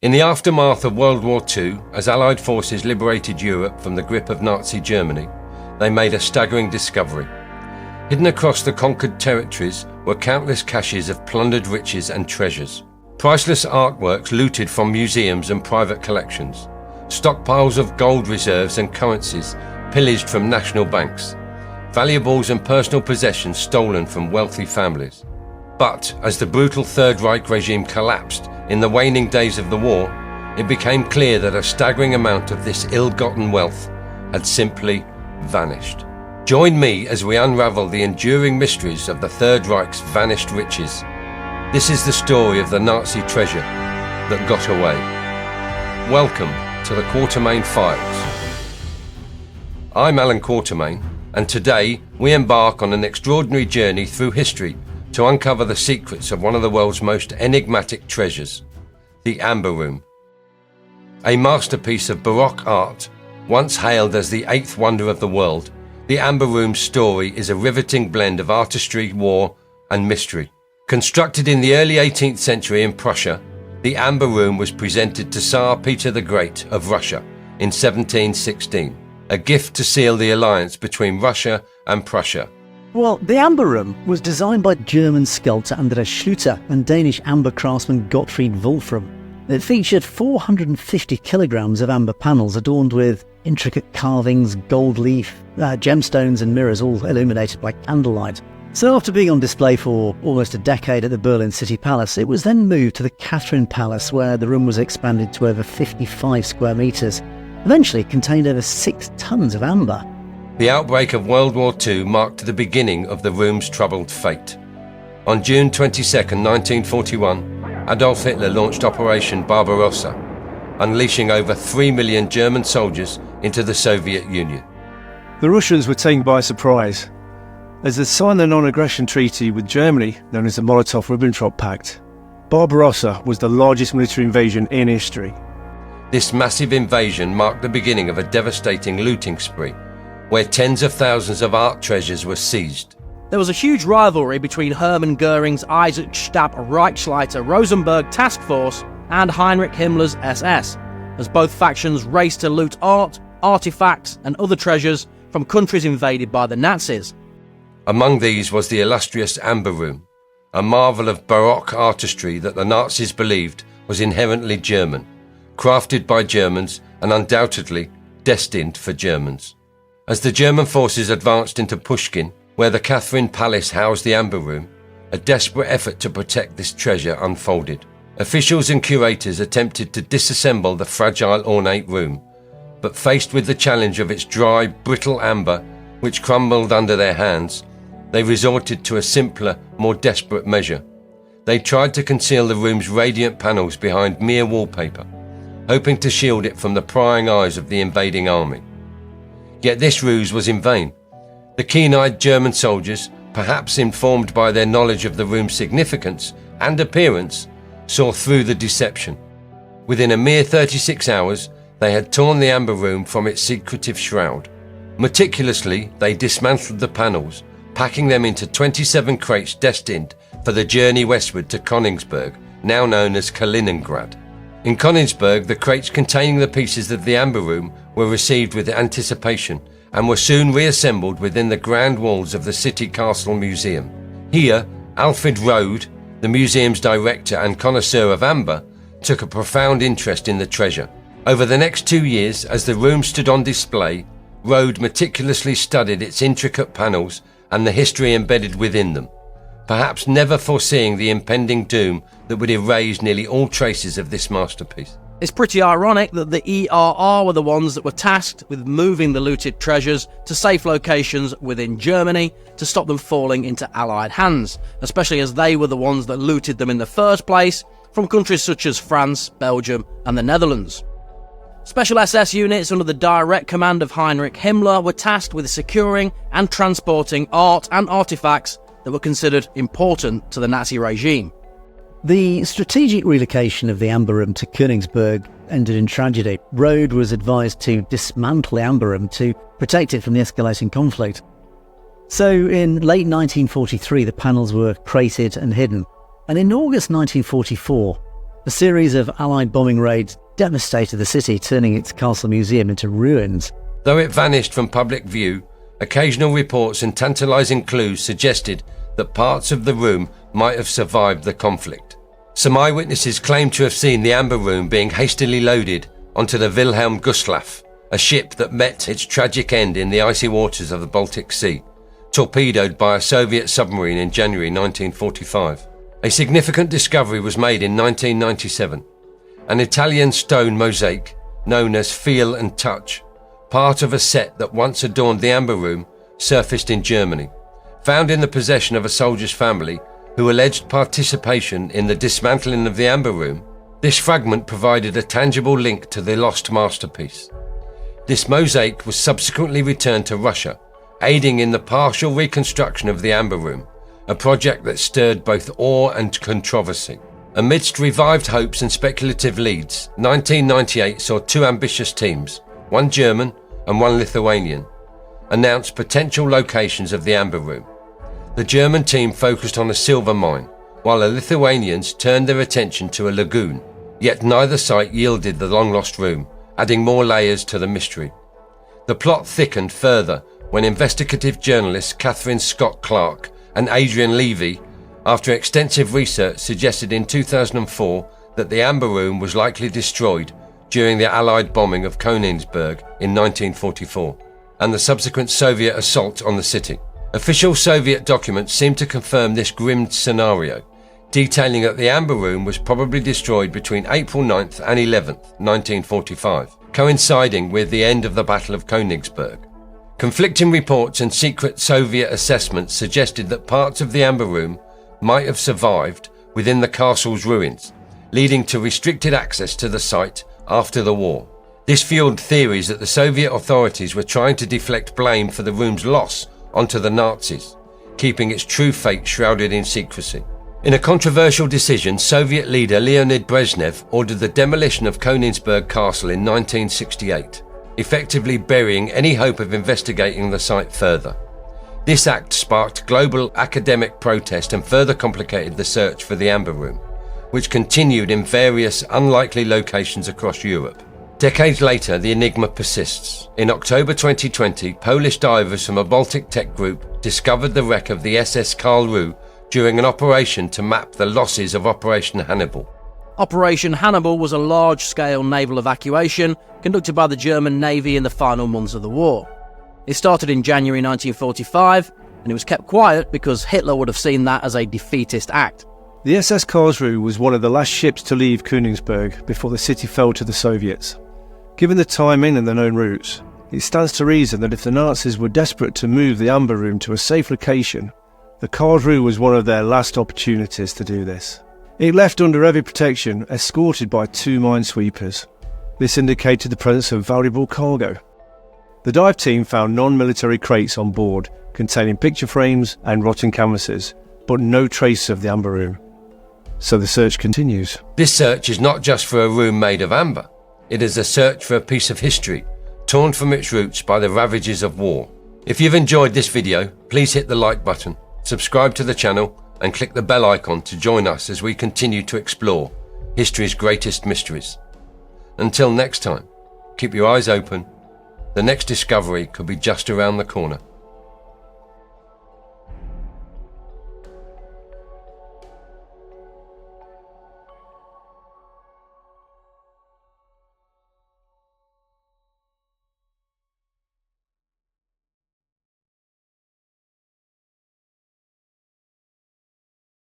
In the aftermath of World War II, as Allied forces liberated Europe from the grip of Nazi Germany, they made a staggering discovery. Hidden across the conquered territories were countless caches of plundered riches and treasures. Priceless artworks looted from museums and private collections. Stockpiles of gold reserves and currencies pillaged from national banks. Valuables and personal possessions stolen from wealthy families. But as the brutal Third Reich regime collapsed in the waning days of the war, it became clear that a staggering amount of this ill-gotten wealth had simply vanished. Join me as we unravel the enduring mysteries of the Third Reich's vanished riches. This is the story of the Nazi treasure that got away. Welcome to the Quatermain Files. I'm Alan Quatermain, and today we embark on an extraordinary journey through history to uncover the secrets of one of the world's most enigmatic treasures, the Amber Room. A masterpiece of Baroque art, once hailed as the eighth wonder of the world, the Amber Room's story is a riveting blend of artistry, war, and mystery. Constructed in the early 18th century in Prussia, the Amber Room was presented to Tsar Peter the Great of Russia in 1716, a gift to seal the alliance between Russia and Prussia. Well, the Amber Room was designed by German sculptor Andreas Schluter and Danish amber craftsman Gottfried Wolfram. It featured 450 kilograms of amber panels adorned with intricate carvings, gold leaf, gemstones and mirrors, all illuminated by candlelight. So after being on display for almost a decade at the Berlin City Palace, it was then moved to the Catherine Palace, where the room was expanded to over 55 square metres. Eventually it contained over 6 tons of amber. The outbreak of World War II marked the beginning of the room's troubled fate. On June 22, 1941, Adolf Hitler launched Operation Barbarossa, unleashing over 3 million German soldiers into the Soviet Union. The Russians were taken by surprise, as they signed the non-aggression treaty with Germany, known as the Molotov-Ribbentrop Pact. Barbarossa was the largest military invasion in history. This massive invasion marked the beginning of a devastating looting spree, where tens of thousands of art treasures were seized. There was a huge rivalry between Hermann Göring's Eisenstadt Reichsleiter Rosenberg Task Force and Heinrich Himmler's SS, as both factions raced to loot art, artifacts and other treasures from countries invaded by the Nazis. Among these was the illustrious Amber Room, a marvel of Baroque artistry that the Nazis believed was inherently German, crafted by Germans and undoubtedly destined for Germans. As the German forces advanced into Pushkin, where the Catherine Palace housed the Amber Room, a desperate effort to protect this treasure unfolded. Officials and curators attempted to disassemble the fragile ornate room, but faced with the challenge of its dry, brittle amber, which crumbled under their hands, they resorted to a simpler, more desperate measure. They tried to conceal the room's radiant panels behind mere wallpaper, hoping to shield it from the prying eyes of the invading army. Yet this ruse was in vain. The keen-eyed German soldiers, perhaps informed by their knowledge of the room's significance and appearance, saw through the deception. Within a mere 36 hours, they had torn the Amber Room from its secretive shroud. Meticulously, they dismantled the panels, packing them into 27 crates destined for the journey westward to Königsberg, now known as Kaliningrad. In Königsberg, the crates containing the pieces of the Amber Room were received with anticipation and were soon reassembled within the grand walls of the City Castle Museum. Here, Alfred Rode, the museum's director and connoisseur of amber, took a profound interest in the treasure. Over the next 2 years, as the room stood on display, Rode meticulously studied its intricate panels and the history embedded within them, perhaps never foreseeing the impending doom that would erase nearly all traces of this masterpiece. It's pretty ironic that the ERR were the ones that were tasked with moving the looted treasures to safe locations within Germany to stop them falling into Allied hands, especially as they were the ones that looted them in the first place from countries such as France, Belgium and the Netherlands. Special SS units under the direct command of Heinrich Himmler were tasked with securing and transporting art and artifacts that were considered important to the Nazi regime. The strategic relocation of the Amber Room to Königsberg ended in tragedy. Rode was advised to dismantle the Amber Room to protect it from the escalating conflict. So in late 1943 the panels were crated and hidden, and in August 1944 A series of Allied bombing raids devastated the city, turning its castle museum into ruins. Though it vanished from public view, occasional reports and tantalising clues suggested that parts of the room might have survived the conflict. Some eyewitnesses claimed to have seen the Amber Room being hastily loaded onto the Wilhelm Gustloff, a ship that met its tragic end in the icy waters of the Baltic Sea, torpedoed by a Soviet submarine in January 1945. A significant discovery was made in 1997. An Italian stone mosaic known as Feel and Touch, part of a set that once adorned the Amber Room, surfaced in Germany. Found in the possession of a soldier's family who alleged participation in the dismantling of the Amber Room, this fragment provided a tangible link to the lost masterpiece. This mosaic was subsequently returned to Russia, aiding in the partial reconstruction of the Amber Room, a project that stirred both awe and controversy. Amidst revived hopes and speculative leads, 1998 saw two ambitious teams, one German and one Lithuanian, announce potential locations of the Amber Room. The German team focused on a silver mine, while the Lithuanians turned their attention to a lagoon, yet neither site yielded the long-lost room, adding more layers to the mystery. The plot thickened further when investigative journalists Catherine Scott Clark and Adrian Levy, after extensive research, suggested in 2004 that the Amber Room was likely destroyed during the Allied bombing of Königsberg in 1944 and the subsequent Soviet assault on the city. Official Soviet documents seem to confirm this grim scenario, detailing that the Amber Room was probably destroyed between April 9th and 11th, 1945, coinciding with the end of the Battle of Königsberg. Conflicting reports and secret Soviet assessments suggested that parts of the Amber Room might have survived within the castle's ruins, leading to restricted access to the site after the war. This fueled theories that the Soviet authorities were trying to deflect blame for the room's loss onto the Nazis, keeping its true fate shrouded in secrecy. In a controversial decision, Soviet leader Leonid Brezhnev ordered the demolition of Königsberg Castle in 1968, effectively burying any hope of investigating the site further. This act sparked global academic protest and further complicated the search for the Amber Room, which continued in various unlikely locations across Europe. Decades later, the enigma persists. In October 2020, Polish divers from a Baltic tech group discovered the wreck of the SS Karl Rue during an operation to map the losses of Operation Hannibal. Operation Hannibal was a large-scale naval evacuation conducted by the German Navy in the final months of the war. It started in January 1945, and it was kept quiet because Hitler would have seen that as a defeatist act. The SS Karlsruhe was one of the last ships to leave Königsberg before the city fell to the Soviets. Given the timing and the known routes, it stands to reason that if the Nazis were desperate to move the Amber Room to a safe location, the Karlsruhe was one of their last opportunities to do this. It left under heavy protection, escorted by two minesweepers. This indicated the presence of valuable cargo. The dive team found non-military crates on board containing picture frames and rotting canvases, but no trace of the Amber Room. So the search continues. This search is not just for a room made of amber. It is a search for a piece of history, torn from its roots by the ravages of war. If you've enjoyed this video, please hit the like button, subscribe to the channel, and click the bell icon to join us as we continue to explore history's greatest mysteries. Until next time, keep your eyes open. The next discovery could be just around the corner.